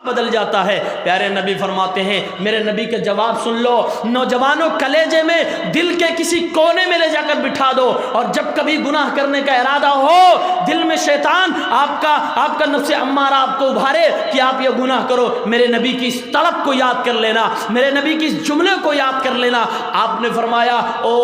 بدل جاتا ہے۔ پیارے نبی فرماتے ہیں، میرے نبی کا جواب سن لو، نوجوانوں کلیجے میں دل کے کسی کونے میں لے جا کر بٹھا دو، اور جب کبھی گناہ کرنے کا ارادہ ہو، دل میں شیطان آپ کا نفس امارہ آپ کو ابھارے کہ آپ یہ گناہ کرو، میرے نبی کی اس طلب کو یاد کر لینا، میرے نبی کی اس جملے کو یاد کر لینا۔ آپ نے فرمایا، او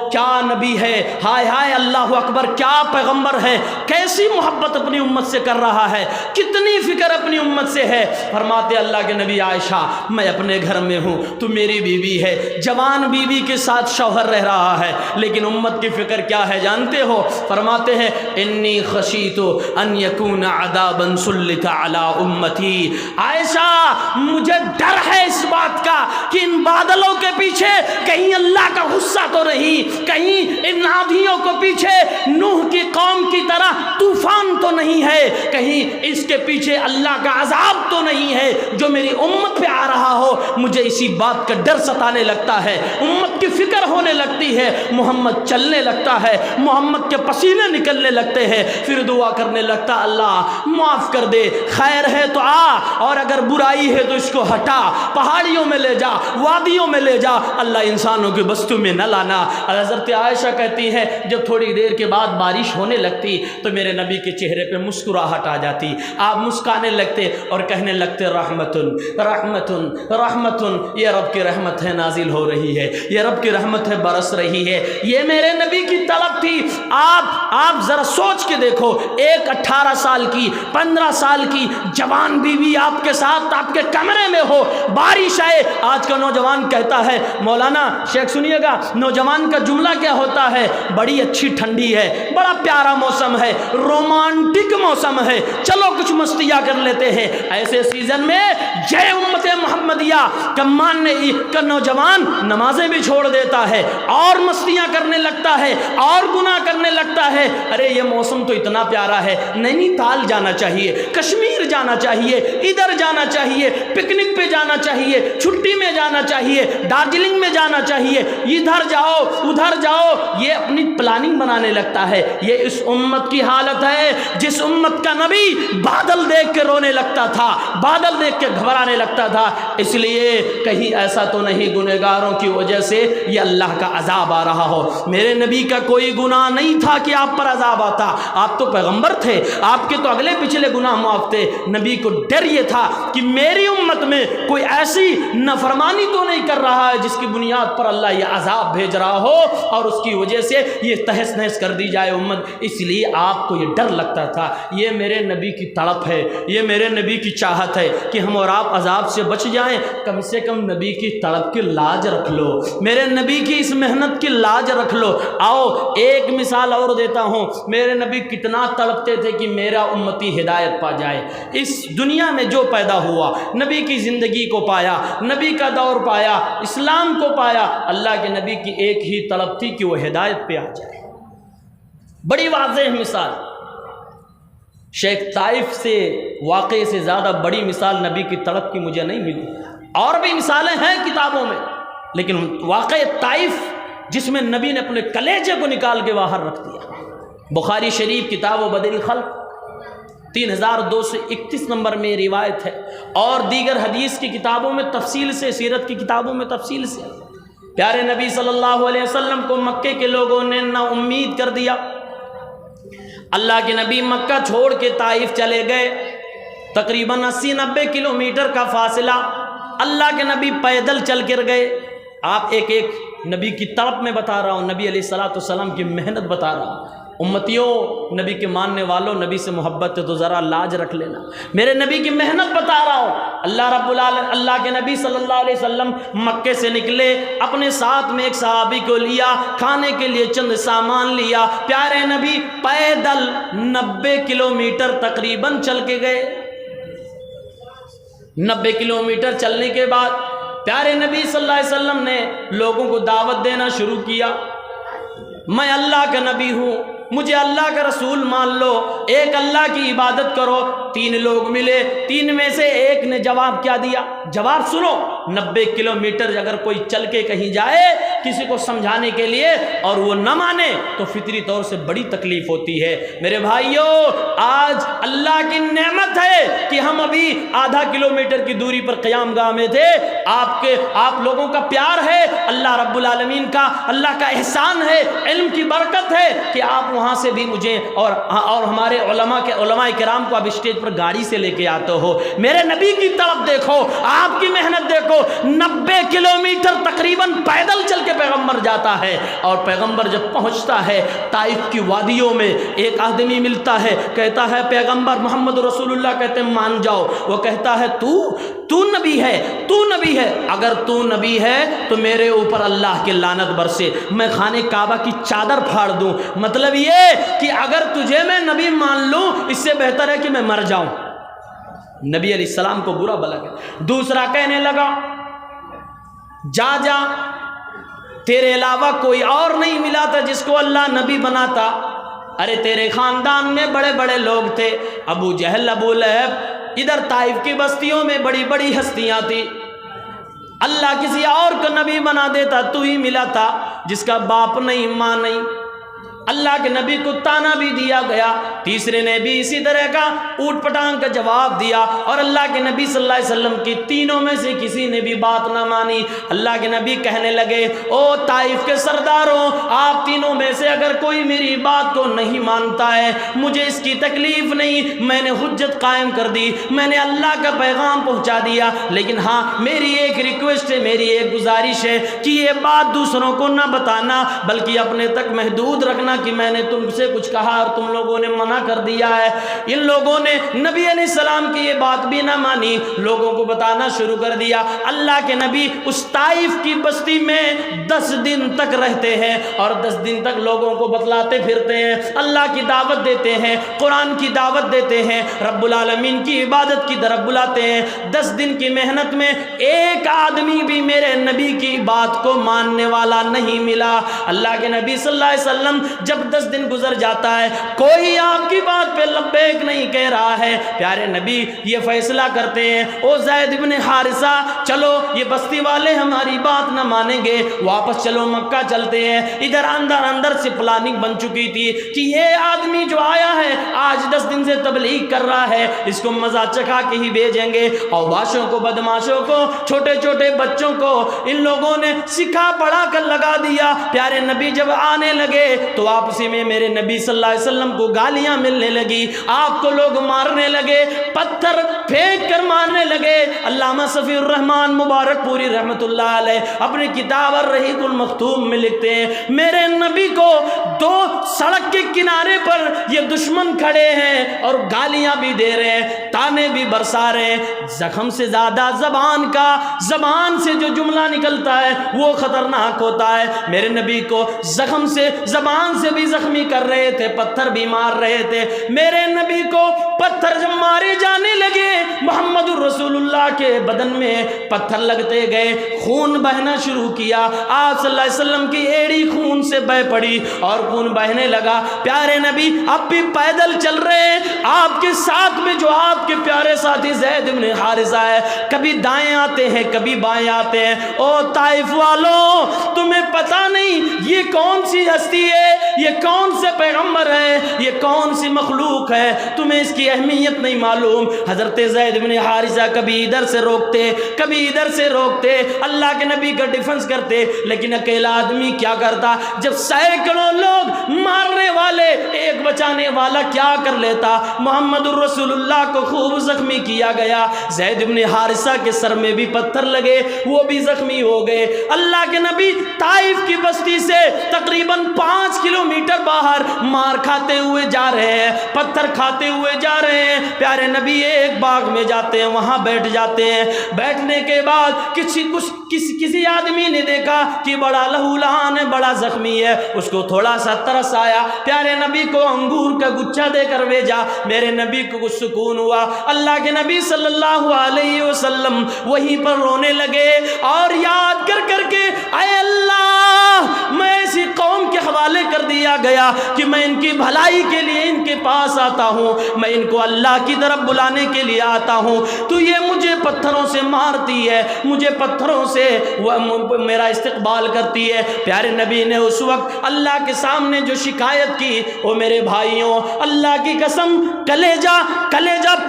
کیا نبی ہے، ہائے ہائے اللہ اکبر، کیا پیغمبر ہے، کیسی محبت اپنی امت سے کر رہا ہے، کتنی فکر اپنی امت سے ہے۔ فرماتے اللہ کے نبی، عائشہ میں اپنے گھر میں ہوں، تو میری بیوی ہے، جوان بیوی کے ساتھ شوہر رہ رہا ہے، لیکن امت کی فکر کیا ہے جانتے ہو؟ فرماتے ہیں، انی خشیت ان یکون عذابا سلط علی امتی۔ عائشہ مجھے ڈر ہے اس بات کا کہ ان بادلوں کے پیچھے کہیں اللہ کا غصہ تو نہیں، کہیں ان آندھیوں کو پیچھے نوح کی قوم کی طرح طوفان تو نہیں ہے، کہیں اس کے پیچھے اللہ کا عذاب تو نہیں ہے جو میری امت پہ آ رہا ہو۔ مجھے اسی بات کا ڈر ستانے لگتا ہے، امت کی فکر ہونے لگتی ہے، محمد چلنے لگتا ہے، محمد کے پسینے نکلنے لگتے ہیں، پھر دعا کرنے لگتا، اللہ معاف کر دے، خیر ہے تو آ، اور اگر برائی ہے تو اس کو ہٹا، پہاڑیوں میں لے جا، وادیوں میں لے جا، اللہ انسانوں کی بستیوں میں نہ لانا۔ حضرت عائشہ کہتی ہے، جب تھوڑی دیر کے بعد بارش ہونے لگتی تو میرے نبی کے چہرے پہ مسکراہٹ آ جاتی، آپ مسکانے لگتے اور کہنے لگتے، رحمتن رحمتن رحمتن، یہ رب کی رحمت ہے نازل ہو رہی ہے، یہ رب کی رحمت ہے برس رہی ہے۔ یہ میرے نبی کی طلب تھی۔ آپ ذرا سوچ کے دیکھو، ایک 18 سال کی 15 سال کی جوان بیوی آپ کے ساتھ آپ کے کمرے میں ہو، بارش آئے، آج کا نوجوان کہتا ہے، مولانا شیخ سنیے گا، نوجوان کا جملہ کیا ہوتا ہے، بڑی اچھی ٹھنڈی ہے، بڑا پیارا موسم ہے، رومانٹک موسم ہے، چلو کچھ مستیاں کر لیتے ہیں۔ ایسے سیزن میں جے امت محمدیہ کا نوجوان نمازیں بھی چھوڑ دیتا ہے اور مستیاں کرنے لگتا ہے اور گناہ کرنے لگتا ہے۔ ارے یہ موسم تو اتنا پیارا ہے، نینی تال جانا چاہیے، کشمیر جانا چاہیے، ادھر جانا چاہیے، پکنک پہ جانا چاہیے، چھٹی میں جانا چاہیے، دارجلنگ میں جانا چاہیے، ادھر جاؤ ادھر جاؤ، یہ اپنی پلاننگ بنانے لگتا ہے۔ یہ اس امت کی حالت ہے جس امت کا نبی بادل دیکھ کے رونے لگتا تھا، بادل دیکھ کے گھبرانے لگتا تھا۔ اس لیے کہیں ایسا تو نہیں گنہگاروں کی وجہ سے یہ اللہ کا عذاب آ رہا ہو۔ میرے نبی کا کوئی گناہ نہیں تھا کہ آپ پر عذاب آتا، آپ تو پیغمبر تھے، آپ کے تو اگلے پچھلے گناہ معاف تھے۔ نبی کو ڈر یہ تھا کہ میری امت میں کوئی ایسی نافرمانی تو نہیں کر رہا ہے جس کی بنیاد پر اللہ یہ عذاب بھیج رہا ہو اور اس کی وجہ سے یہ تہس نہس کر دی جائے امت۔ اس لیے آپ کو یہ ڈر لگتا تھا۔ یہ میرے نبی کی تڑپ ہے، یہ میرے نبی کی چاہت ہے کہ ہم اور آپ عذاب سے بچ جائیں۔ کم سے کم نبی کی تڑپ کی لاج رکھ لو، میرے نبی کی اس محنت کی لاج رکھ لو۔ آؤ ایک مثال اور دیتا ہوں، میرے نبی کتنا تڑپتے تھے کہ میرا امتی ہدایت پا جائے۔ اس دنیا میں جو پیدا ہوا، نبی کی زندگی کو پایا، نبی کا دور پایا، اسلام کو پایا، اللہ کے نبی کی ایک ہی طلب تھی کہ وہ ہدایت پہ آ جائے۔ بڑی واضح مثال، شیخ طائف سے واقعے سے زیادہ بڑی مثال نبی کی طلب کی مجھے نہیں ملی۔ اور بھی مثالیں ہیں کتابوں میں، لیکن واقعہ طائف جس میں نبی نے اپنے کلیجے کو نکال کے باہر رکھ دیا۔ بخاری شریف کتاب و بدیل الخلق 3231 نمبر میں روایت ہے، اور دیگر حدیث کی کتابوں میں تفصیل سے، سیرت کی کتابوں میں تفصیل سے۔ پیارے نبی صلی اللہ علیہ وسلم کو مکے کے لوگوں نے نا امید کر دیا۔ اللہ کے نبی مکہ چھوڑ کے طائف چلے گئے، تقریباً 80-90 کلومیٹر کا فاصلہ اللہ کے نبی پیدل چل کر گئے۔ آپ ایک نبی کی طرف میں بتا رہا ہوں، نبی علیہ الصلوۃ والسلام کی محنت بتا رہا ہوں۔ امتیوں، نبی کے ماننے والوں، نبی سے محبت ہے تو ذرا لاج رکھ لینا، میرے نبی کی محنت بتا رہا ہوں۔ اللہ رب العالمین، اللہ کے نبی صلی اللہ علیہ وسلم مکے سے نکلے، اپنے ساتھ میں ایک صحابی کو لیا، کھانے کے لیے چند سامان لیا، پیارے نبی پیدل 90 کلومیٹر تقریباً چل کے گئے۔ 90 کلومیٹر چلنے کے بعد پیارے نبی صلی اللہ علیہ وسلم نے لوگوں کو دعوت دینا شروع کیا، میں اللہ کا نبی ہوں، مجھے اللہ کا رسول مان لو، ایک اللہ کی عبادت کرو، 3 لوگ ملے، 3 میں سے ایک نے جواب کیا دیا؟ جواب سنو، 90 کلومیٹر اگر کوئی چل کے کہیں جائے کسی کو سمجھانے کے لیے اور وہ نہ مانے تو فطری طور سے بڑی تکلیف ہوتی ہے۔ میرے بھائیوں، آج اللہ کی نعمت ہے کہ ہم ابھی آدھا کلومیٹر کی دوری پر قیام گاہ میں تھے۔ آپ لوگوں کا پیار ہے، اللہ رب العالمین کا، اللہ کا احسان ہے، علم کی برکت ہے کہ آپ وہاں سے بھی مجھے اور ہمارے علماء کرام کو اب اسٹیج پر گاڑی سے لے کے آتے ہو۔ میرے نبی کی طرف دیکھو، آپ کی محنت دیکھو، 90 کلومیٹر تقریباً پیدل چل کے پیغمبر جاتا ہے، اور پیغمبر جب پہنچتا ہے طائف کی وادیوں میں، ایک آدمی ملتا ہے، کہتا ہے پیغمبر محمد رسول اللہ، کہتے ہیں مان جاؤ۔ وہ کہتا ہے تو نبی ہے، تو نبی ہے، اگر تو نبی ہے تو میرے اوپر اللہ کی لعنت برسے، میں خانہ کعبہ کی چادر پھاڑ دوں۔ مطلب یہ کہ اگر تجھے میں نبی مان لوں اس سے بہتر ہے کہ میں مر جاؤں۔ نبی علیہ السلام کو برا لگا۔ دوسرا کہنے لگا جا تیرے علاوہ کوئی اور نہیں ملا تھا جس کو اللہ نبی بناتا۔ ارے تیرے خاندان میں بڑے بڑے لوگ تھے، ابو جہل، ابو لہب، ادھر طائف کی بستیوں میں بڑی بڑی ہستیاں تھی، اللہ کسی اور کو نبی بنا دیتا، تو ہی ملا تھا جس کا باپ نہیں، ماں نہیں۔ اللہ کے نبی کو تانا بھی دیا گیا۔ تیسرے نے بھی اسی طرح کا اوٹ پٹانگ کا جواب دیا، اور اللہ کے نبی صلی اللہ علیہ وسلم کی تینوں میں سے کسی نے بھی بات نہ مانی۔ اللہ کے نبی کہنے لگے، او طائف کے سرداروں، آپ تینوں میں سے اگر کوئی میری بات کو نہیں مانتا ہے، مجھے اس کی تکلیف نہیں، میں نے حجت قائم کر دی، میں نے اللہ کا پیغام پہنچا دیا، لیکن ہاں میری ایک ریکویسٹ ہے، میری ایک گزارش ہے کہ یہ بات دوسروں کو نہ بتانا، بلکہ اپنے تک محدود رکھنا کہ میں نے تم سے کچھ کہا اور تم لوگوں نے منع کر دیا ہے۔ ان لوگوں نے نبی علیہ السلام کی یہ بات بھی نہ مانی، لوگوں کو بتانا شروع کر دیا۔ اللہ کے نبی اس طائف کی بستی میں 10 دن تک رہتے ہیں، اور 10 دن تک لوگوں کو بتلاتے پھرتے ہیں، اللہ کی دعوت دیتے ہیں، قرآن کی دعوت دیتے ہیں، رب العالمین کی عبادت کی طرف بلاتے ہیں۔ 10 دن کی محنت میں ایک آدمی بھی میرے نبی کی بات کو ماننے والا نہیں ملا۔ اللہ کے نبی صلی اللہ علیہ وسلم جب 10 دن گزر جاتا ہے، کوئی آپ کی بات پہ لبیک نہیں کہہ رہا ہے، پیارے نبی یہ فیصلہ کرتے ہیں، او زید بن حارثہ، چلو یہ بستی والے ہماری بات نہ مانیں گے، واپس چلو مکہ چلتے ہیں۔ ادھر اندر سے پلاننگ بن چکی تھی کہ یہ آدمی جو آیا ہے آج 10 دن سے تبلیغ کر رہا ہے، اس کو مزہ چکھا کے ہی بھیجیں گے، اور باشوں کو، بدماشوں کو، چھوٹے چھوٹے بچوں کو ان لوگوں نے سکھا پڑھا کر لگا دیا۔ پیارے نبی جب آنے لگے تو آپسی میں میرے نبی صلی اللہ علیہ وسلم کو گالیاں ملنے لگی، آپ کو لوگ مارنے لگے، پتھر پھینک کر مارنے لگے۔ علامہ صفی الرحمن مبارک پوری رحمت اللہ علیہ اپنی کتاب الرحیق المختوم میں لکھتے ہیں، میرے نبی کو 2 سڑک کے کنارے پر یہ دشمن کھڑے ہیں اور گالیاں بھی دے رہے ہیں، تانے بھی برسا رہے ہیں۔ زخم سے زیادہ زبان سے جو جملہ نکلتا ہے وہ خطرناک ہوتا ہے۔ میرے نبی کو زخم سے، زبان سے بھی زخمی کر رہے تھے، پتھر بھی مار رہے تھے۔ میرے نبی کو پتھر جب مارے جانے لگے، محمد الرسول اللہ کے بدن میں پتھر لگتے گئے، خون بہنا شروع کیا، آپ صلی اللہ علیہ وسلم کی ایڑی خون سے بہ پڑی اور خون بہنے لگا۔ پیارے نبی اب بھی پیدل چل رہے ہیں، آپ کے ساتھ میں جو آپ کے پیارے ساتھی زید بن حارثہ ہے، کبھی دائیں آتے ہیں کبھی بائیں آتے ہیں۔ او طائف والوں، تمہیں پتہ نہیں یہ کون سی ہستی ہے، یہ کون سے پیغمبر ہے، یہ کون سی مخلوق ہے، تمہیں اس کی اہمیت نہیں معلوم۔ حضرت زید بن حارثہ کبھی ادھر سے روکتے کبھی ادھر سے روکتے، اللہ کے نبی کا ڈیفنس کرتے، لیکن اکیلا آدمی کیا کرتا؟ جب سینکڑوں لوگ مارنے والے ایک بچانے والا کیا کر لیتا؟ محمد الرسول اللہ کو خوب زخمی کیا گیا، زید بن حارثہ کے سر میں بھی پتھر لگے، وہ بھی زخمی ہو گئے۔ اللہ کے نبی طائف کی بستی سے تقریباً 5 کلومیٹر باہر مار کھاتے ہوئے جا رہے ہیں، پتھر کھاتے ہوئے جا رہے ہیں۔ پیارے نبی ایک باغ میں جاتے ہیں، وہاں بیٹھ جاتے ہیں۔ بیٹھنے کے بعد کسی آدمی نے دیکھا کہ بڑا لہولہان ہے، بڑا زخمی ہے، اس کو تھوڑا سا ترس آیا، پیارے نبی کو انگور کا گچھا دے کر بھیجا۔ میرے نبی کو کچھ سکون ہوا، اللہ کے نبی صلی اللہ علیہ وسلم وہیں پر رونے لگے اور یاد کر کے، اے اللہ اللہ میں ایسی قوم کے حوالے کر دیا گیا کہ میں ان کی بھلائی کے لیے ان کے پاس آتا ہوں، میں ان کو اللہ کی طرف بلانے کے لیے آتا ہوں، تو یہ مجھے پتھروں سے مارتی ہے، مجھے پتھروں سے میرا استقبال کرتی ہے۔ پیارے نبی نے اس وقت اللہ کے سامنے جو شکایت کی، وہ میرے بھائیوں اللہ کی قسم کلیجہ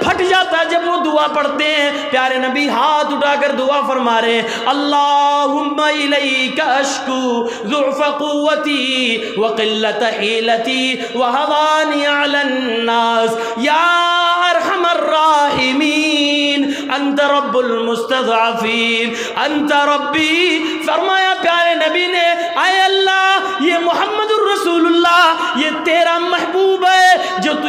پھٹ جاتا ہے جب وہ دعا پڑھتے ہیں۔ پیارے نبی ہاتھ اٹھا کر دعا فرما رہے ہیں، اللہم الیک اشکو ضعف قوتی وقلت حیلتی وہوانی علی الناس یا ارحم الراحمین انت رب المستضعفین انت ربی۔ فرمایا پیارے نبی نے، اے اللہ یہ محمد الرسول اللہ یہ تیرا محبوب ہے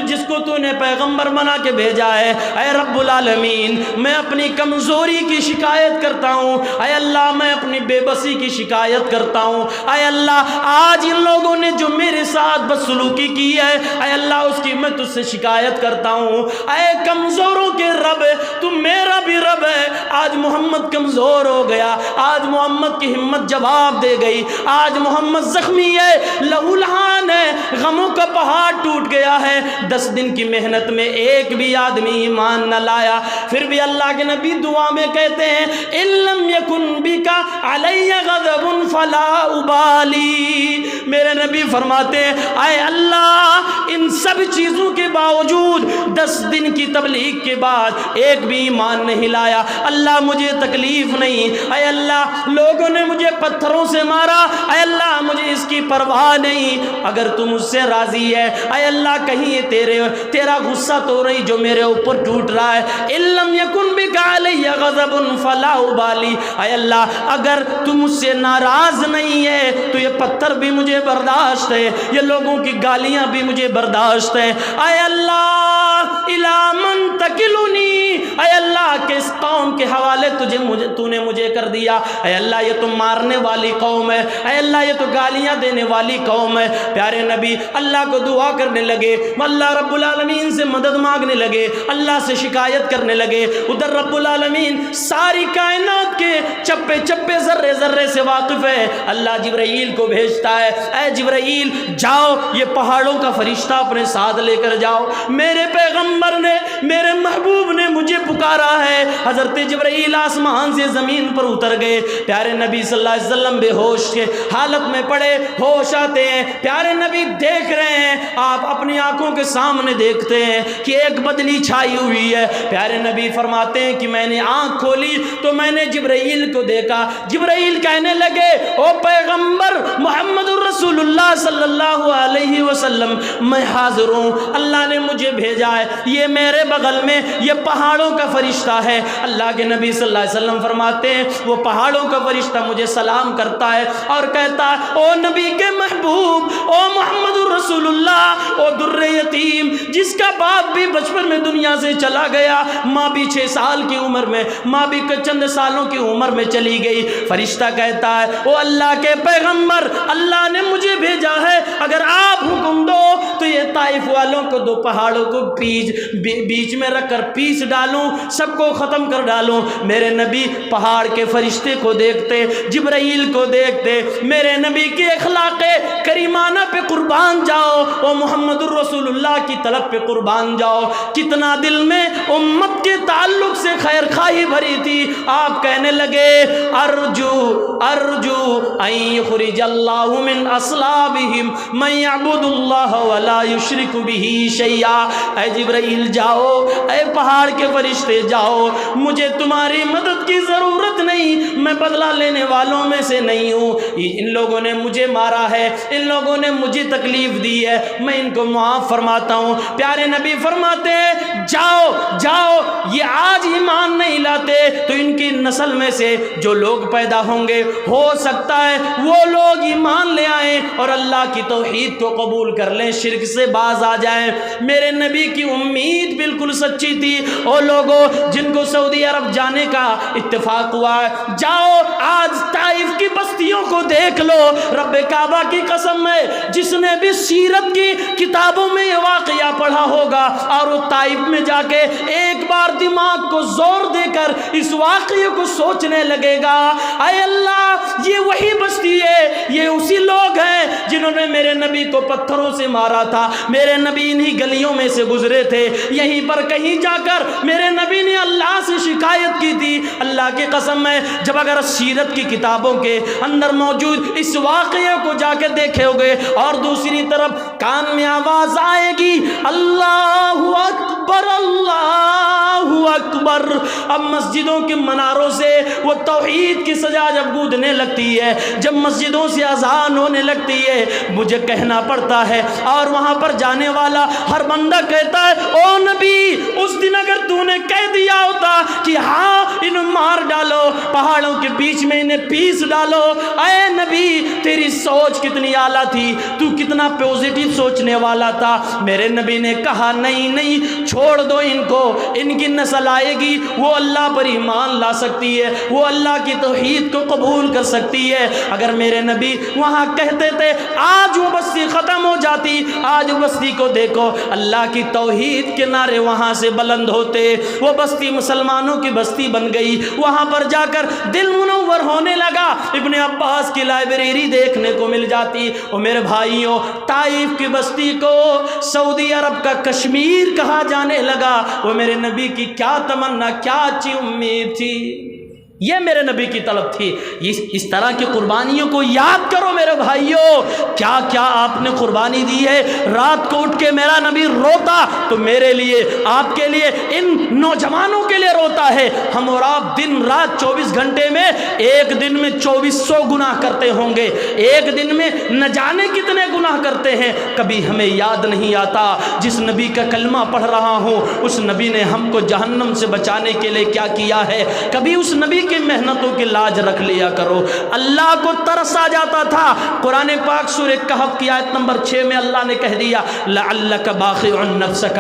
جس کو تو نے پیغمبر بنا کے بھیجا ہے۔ اے رب العالمین میں اپنی کمزوری کی شکایت کرتا ہوں، اے اللہ میں اپنی بے بسی کی شکایت کرتا ہوں، اے اللہ آج ان لوگوں نے جو میرے ساتھ بدسلوکی کی ہے اے اللہ اس کی میں تجھ سے شکایت کرتا ہوں۔ اے کمزوروں کے رب تو میرا بھی رب ہے۔ آج محمد کمزور ہو گیا، آج محمد کی ہمت جواب دے گئی، آج محمد زخمی ہے، لہو لہان ہے، غموں کا پہاڑ ٹوٹ گیا ہے۔ 10 دن کی محنت میں ایک بھی آدمی ایمان نہ لایا، پھر بھی اللہ کے نبی دعا میں کہتے ہیں ان لم یکن بک علی غضب فلا ابالی۔ میرے نبی فرماتے ہیں اے اللہ ان سب چیزوں کے باوجود 10 دن کی تبلیغ کے بعد ایک بھی ایمان نہیں لایا، اللہ مجھے تکلیف نہیں، اے اللہ لوگوں نے مجھے پتھروں سے مارا، اے اللہ مجھے اس کی پرواہ نہیں، اگر تم مجھ سے راضی ہے اے اللہ کہیں یہ تیرا غصہ تو نہیں جو میرے اوپر ٹوٹ رہا ہے۔ ان لم یکن بک علی غضب فلا ابالی، اے اللہ اگر تم مجھ سے ناراض نہیں ہے تو یہ پتھر بھی مجھے برداشت ہے، یہ لوگوں کی گالیاں بھی مجھے برداشت ہے۔ اے اللہ الی من تکلنی، اے اللہ کس قوم کے حوالے تو نے مجھے کر دیا، اے اللہ یہ تو مارنے والی قوم ہے، اے اللہ یہ تو گالیاں دینے والی قوم ہے۔ پیارے نبی اللہ کو دعا کرنے لگے، اللہ رب العالمین سے مدد مانگنے لگے، اللہ سے شکایت کرنے لگے۔ ادھر رب العالمین ساری کائنات کے چپے چپے ذرے ذرے سے واقف ہے، اللہ جبرائیل کو بھیجتا ہے، اے جبرائیل جاؤ یہ پہاڑوں کا فرشتہ اپنے ساتھ لے کر جاؤ، میرے پیغمبر نے میرے محبوب نے مجھے پکارا ہے۔ حضرت جبرائیل آسمان سے زمین پر اتر گئے، پیارے نبی صلی اللہ علیہ وسلم بے ہوش کے حالت میں پڑے، ہوش آتے ہیں، پیارے نبی دیکھ رہے ہیں، آپ اپنی آنکھوں کے سامنے دیکھتے ہیں کہ ایک بدلی چھائی ہوئی ہے۔ پیارے نبی فرماتے ہیں کہ میں نے آنکھ کھولی تو میں نے جبرائیل کو دیکھا، جبرائیل کہنے لگے او پیغمبر محمد الرسول اللہ صلی اللہ علیہ وسلم میں حاضر ہوں، اللہ نے مجھے بھیجا ہے، یہ میرے بغل میں یہ پہاڑوں کا فرشتہ ہے۔ اللہ کے نبی صلی اللہ علیہ وسلم فرماتے ہیں وہ پہاڑوں کا فرشتہ مجھے سلام کرتا ہے اور کہتا ہے او نبی کے محبوب، او محمد الرسول اللہ، او در یتیم جس کا باپ بھی بچپن میں دنیا سے چلا گیا، ماں بھی 6 سال کی عمر میں، ماں بھی چند سالوں کی عمر میں چلی گئی، فرشتہ کہتا ہے او اللہ کے پیغمبر اللہ نے مجھے بھیجا ہے، اگر آپ حکم دو تو یہ طائف والوں کو 2 پہاڑوں کو بیچ میں رکھ کر پیس ڈالوں، سب کو ختم کر ڈالوں۔ میرے نبی پہاڑ کے فرشتے کو دیکھتے، جبرائیل کو دیکھتے، میرے نبی کی اخلاق کریمانہ پہ قربان جاؤ، او محمد الرسول اللہ کی طلب پہ قربان جاؤ، کتنا دل میں امت کے تعلق سے خیر خواہی بھری تھی۔ آپ کہنے لگے ارجو ان یخرج اللہ من اصلابہم من یعبد اللہ ولا یشرک بہ شیئا۔ اے جبرائیل جاؤ، اے پہاڑ کے فرشتے جاؤ، مجھے تمہاری مدد کی ضرورت نہیں، میں بدلہ لینے والوں میں سے نہیں ہوں، ان لوگوں نے مجھے مارا ہے، ان لوگوں نے مجھے تکلیف دی ہے، میں ان کو معاف فرماتا ہوں۔ پیارے نبی فرماتے ہیں جاؤ یہ آج ایمان نہیں لاتے تو ان کی نسل میں سے جو لوگ پیدا ہوں گے ہو سکتا ہے وہ لوگ ایمان لے آئیں اور اللہ کی توحید کو قبول کر لیں، شرک سے باز آ جائیں۔ میرے نبی کی امید بالکل سچی تھی۔ او لوگوں جن کو سعودی عرب جانے کا اتفاق ہوا ہے، جاؤ آج طائف کی بستیوں کو دیکھ لو، رب کعبہ کی قسم ہے جس نے بھی سیرت کی کتابوں میں یہ واقعہ پڑھا ہوگا اور وہ طائف میں جا کے ایک بار دماغ کو زور دے کر اس واقعے کو کو سوچنے لگے گا اے اللہ یہ وہی بستی ہے, یہ اسی لوگ ہیں جنہوں نے میرے نبی کو پتھروں سے مارا تھا, میرے نبی انہی گلیوں میں سے گزرے تھے, یہیں پر کہیں جا کر میرے نبی نے اللہ سے شکایت کی تھی. اللہ کی قسم ہے جب اگر سیرت کی کتابوں کے اندر موجود اس واقعے کو جا کے دیکھے ہوگے اور دوسری طرف کان میں آواز آئے گی اللہ اکبر اللہ اکبر, اب مسجدوں کے مناروں سے وہ توحید کی سزا جب گونجنے لگتی ہے, جب مسجدوں سے اذان ہونے لگتی ہے, مجھے کہنا پڑتا ہے اور وہاں پر جانے والا ہر بندہ کہتا ہے او نبی اس دن اگر تو نے کہہ دیا ہوتا کہ ہاں انہیں مار ڈالو, پہاڑوں کے بیچ میں انہیں پیس ڈالو, اے نبی تیری سوچ کتنی اعلیٰ تھی, تو کتنا پوزیٹیو سوچنے والا تھا. میرے نبی نے کہا نہیں نہیں چھوڑ دو ان کو, ان کی نسل آئے گی وہ اللہ پر ایمان لا سکتی ہے, وہ اللہ کی توحید کو قبول کر سکتی ہے. اگر میرے نبی وہاں کہتے تھے آج وہ بستی ختم ہو جاتی, آج بستی کو دیکھو اللہ کی توحید کے نعرے وہاں سے بلند ہوتے, وہ بستی مسلمانوں کی بستی بن گئی. وہاں پر جا کر دل منور ہونے لگا, ابن عباس کی لائبریری دیکھنے کو مل جاتی. اور میرے بھائیوں طائف کی بستی کو سعودی عرب کا کشمیر کہا جانے لگا. وہ میرے نبی کی کیا تمنا, کیا اچھی امید تھی, یہ میرے نبی کی طلب تھی. اس طرح کی قربانیوں کو یاد کرو میرے بھائیوں, کیا کیا آپ نے قربانی دی ہے. رات کو اٹھ کے میرا نبی روتا تو میرے لیے, آپ کے لیے, ان نوجوانوں کے لیے روتا ہے. ہم اور آپ دن رات 24 گھنٹے میں ایک دن میں 2400 گناہ کرتے ہوں گے, ایک دن میں نہ جانے کتنے گناہ کرتے ہیں. کبھی ہمیں یاد نہیں آتا جس نبی کا کلمہ پڑھ رہا ہوں اس نبی نے ہم کو جہنم سے بچانے کے لیے کیا کیا ہے. کبھی اس نبی کی محنتوں کی لاج رکھ لیا کرو. اللہ کو ترس آ جاتا تھا. قرآن پاک سورہ کہف کی آیت نمبر 6 میں اللہ نے کہہ دیا لعلک باخع نفسک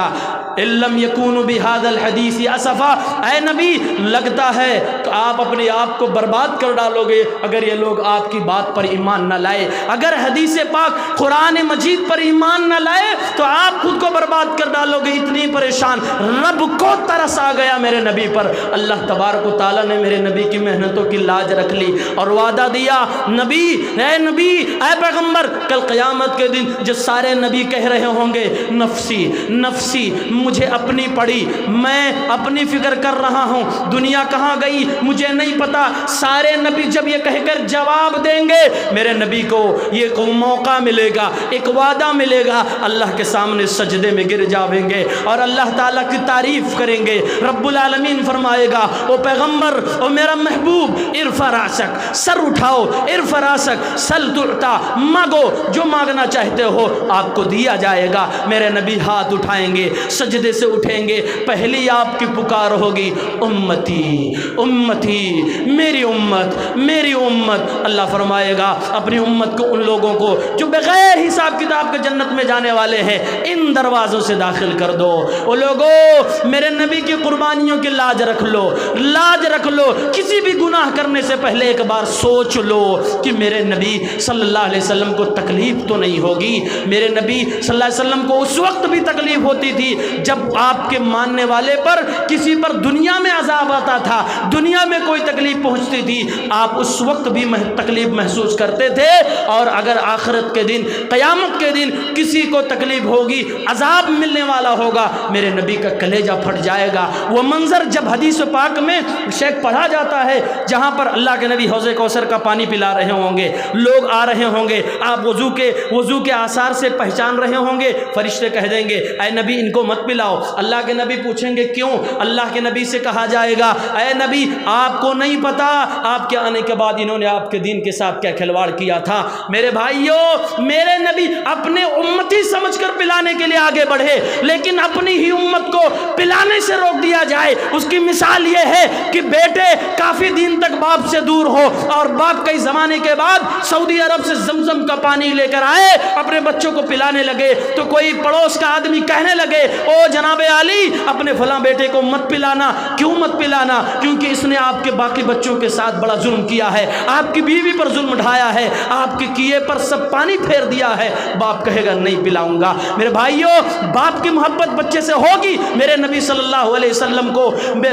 ان لم یکونوا بہذا الحدیث اسفا, اے نبی لگتا ہے تو آپ اپنے آپ کو برباد کر ڈالو گے اگر یہ لوگ آپ کی بات پر ایمان نہ لائے. اگر حدیث پاک قرآن مجید پر ایمان نہ لائے تو آپ خود کو برباد کر ڈالو گے. اتنی پریشان, رب کو ترس آ گیا میرے نبی پر. اللہ تبارک و تعالیٰ نے میرے نبی کی محنتوں کی لاج رکھ لی اور وعدہ دیا نبی اے پیغمبر کل قیامت کے دن جو سارے نبی کہہ رہے ہوں گے نفسی نفسی, مجھے اپنی پڑی, میں اپنی فکر کر رہا ہوں, دنیا کہاں گئی مجھے نہیں پتا. سارے نبی جب یہ کہہ کر جواب دیں گے میرے نبی کو یہ موقع ملے گا, ایک وعدہ ملے گا, اللہ کے سامنے سجدے میں گر جاویں گے اور اللہ تعالیٰ کی تعریف کریں گے. رب العالمین فرمائے گا او پیغمبر او میرا محبوب ارفع راسک, سر اٹھاؤ, ارفع راسک سل تعطا, مانگو جو مانگنا چاہتے ہو آپ کو دیا جائے گا. میرے نبی ہاتھ اٹھائیں گے, سجدے سے اٹھیں گے, پہلی آپ کی پکار ہوگی امتی امتی, میری امت میری امت. اللہ فرمائے گا اپنی امت کو, ان لوگوں کو جو بغیر حساب کتاب کے جنت میں جانے والے ہیں, ان دروازوں سے داخل کر دو. وہ لوگوں میرے نبی کی قربانیوں کی لاج رکھ لو, لاج رکھ لو. کسی بھی گناہ کرنے سے پہلے ایک بار سوچ لو کہ میرے نبی صلی اللہ علیہ وسلم کو تکلیف تو نہیں ہوگی. میرے نبی صلی اللہ علیہ وسلم کو اس وقت بھی تکلیف ہوتی تھی جب آپ کے ماننے والے پر کسی پر دنیا میں عذاب آتا تھا, دنیا میں کوئی تکلیف پہنچتی تھی, آپ اس وقت بھی تکلیف محسوس کرتے تھے. اور اگر آخرت کے دن, قیامت کے دن کسی کو تکلیف ہوگی, عذاب ملنے والا ہوگا, میرے نبی کا کلیجہ پھٹ جائے گا. وہ منظر جب حدیث پاک میں شیخ پڑھا جاتا ہے جہاں پر اللہ کے نبی حوض کوثر کا پانی پلا رہے ہوں گے, لوگ آ رہے ہوں گے, آپ وضو کے آثار سے پہچان رہے ہوں گے, فرشتے کہہ دیں گے اے نبی ان کو مت پلاؤ. اللہ کے نبی پوچھیں گے کیوں؟ اللہ کے نبی سے کہا جائے گا اے نبی آپ کو نہیں پتا آپ کے آنے کے بعد انہوں نے آپ کے دین کے ساتھ کیا کھلواڑ کیا تھا. میرے بھائیوں میرے نبی اپنے امتی سمجھ کر پلانے کے لیے آگے بڑھے, لیکن اپنی ہی امت کو پلانے سے روک دیا جائے. اس کی مثال یہ ہے کہ بیٹے کافی دن تک باپ سے دور ہو اور باپ کئی زمانے کے بعد سعودی عرب سے زمزم کا پانی لے کر آئے, اپنے بچوں کو پلانے لگے تو کوئی پڑوس کا آدمی کہنے لگے او جناب علی اپنے فلاں بیٹے کو مت پلانا. کیوں مت پلانا؟ کیونکہ اس نے آپ کے باقی بچوں کے ساتھ بڑا ظلم کیا ہے، آپ کی بیوی پر ظلم ڈھایا ہے، آپ کے کیے پر سب پانی پھیر دیا ہے، باپ کہے گا نہیں پلاؤں گا۔ میرے بھائیوں، باپ کی محبت بچے سے ہوگی۔ میرے نبی صلی اللہ علیہ وسلم کو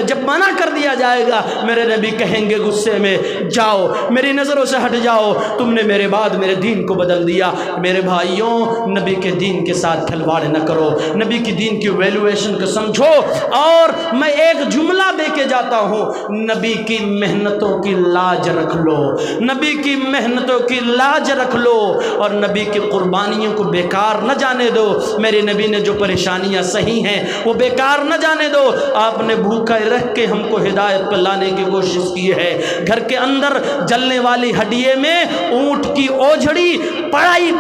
جب منع کر دیا جائے گا، میرے نبی کہیں گے غصے میں، جاؤ میری نظروں سے ہٹ جاؤ، تم نے میرے بعد میرے دین کو بدل دیا۔ میرے بھائیوں، نبی کے دین کے ساتھ کھلواڑ نہ کرو، نبی کی دین کی ویلیویشن کو سمجھو۔ اور میں ایک جملہ دے کے جاتا ہوں، نبی کی محنتوں کی لاج رکھ لو، نبی کی محنتوں کی لاج رکھ لو، اور نبی کی قربانیوں کو بیکار نہ جانے دو۔ میرے نبی نے جو پریشانیاں صحیح ہیں وہ بیکار نہ جانے دو۔ آپ نے بھوکا رکھ کے ہم کو ہدایت پہ لانے کی کوشش کی ہے۔ گھر کے اندر جلنے والی ہڈیے میں اونٹ کی اوجھڑی پڑائی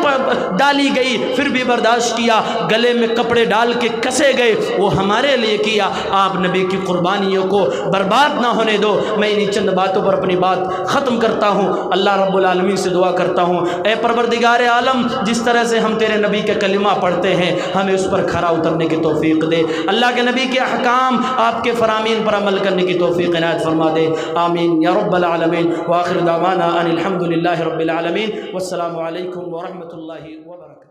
ڈالی گئی، پھر بھی برداشت کیا، گلے میں کپڑے ڈال کے کسے گئے، وہ ہمارے لیے کیا۔ آپ نبی کی قربانیوں کو برباد نہ ہونے دو۔ میں انہی چند باتوں پر اپنی بات ختم کرتا ہوں۔ اللہ رب العالمین سے دعا کرتا ہوں، اے پروردگار عالم، جس طرح سے ہم تیرے نبی کے کلمہ پڑھتے ہیں ہمیں اس پر کھرا اترنے کی توفیق دے۔ اللہ کے نبی کے احکام، آپ کے فرامین پر عمل کرنے کی توفیق عنایت فرما دے، آمین یا رب العالمین۔ وآخر دعوانا ان الحمد للہ رب العالمین، والسلام علیکم ورحمۃ اللہ وبرکاتہ۔